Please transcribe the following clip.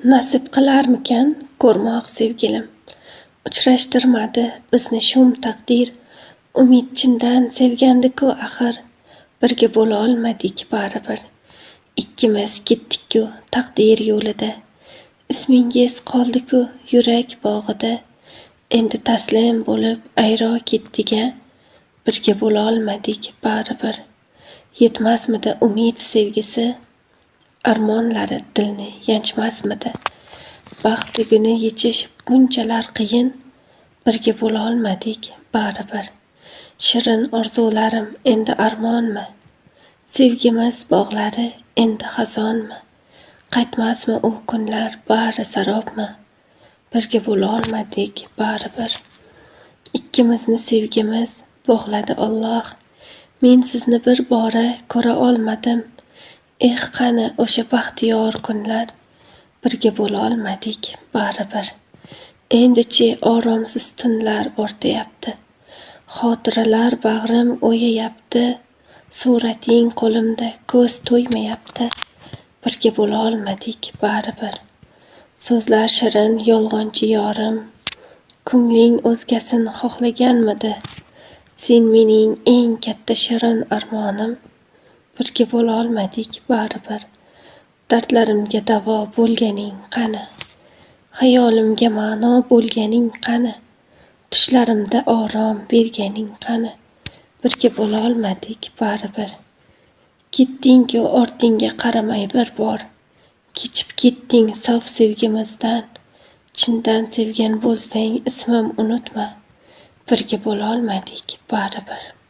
Nasib qilarmikan ko'rmoq sevgilim, uchrashtirmadi bizni shum taqdir. Umid chindan sevgandi-ku axir, birga bo'lolmadik baribir. Ikkimiz ketdik-ku taqdir yo'lida, ismingiz qoldi-ku yurak bog'ida. Endi taslim bo'lib ayro ketdik-a, birga bo'lolmadik baribir. Yetmasmidi umid sevgisi, armonlari dilni yanchmasmidi? Baxt tuguni yechish bunchalar qiyin, birga bo'lolmadik baribir. Shirin orzularim endi armonmi? Sevgimiz bog'lari endi xazonmi? Qaytmasmi u kunlar bari sarobmi? Birga bo'lolmadik baribir. Ikkimizni sevgimiz bog'ladi Alloh. Men sizni bir bora ko'ra olmadim. Qani o'sha baxtiyor kunlar, birga bo'lolmadik baribir. Endi-chi oromsiz tunlar o'rtayapti, xotiralar bag'rim o'yayapti. Surating qo'limda ko'z to'ymayapti, birga bo'lolmadik baribir. So'zlar shirin yolg'onchi yorim, ko'ngling o'zgasin xohlaganmidi? Sen mening eng katta shirin armonim, birga bo'lolmadik baribir. Dardlarimga davo bo'lganing qani? Xayolimga ma'no bo'lganing qani? Tushlarimda orom berganing qani? Birga bo'lolmadik baribir. Ketding-ku ortingga qaramay bir bor, kechib ketding sof sevgimizdan. Chindan sevgan bo'lsang ismim unutma, birga bo'lolmadik baribir.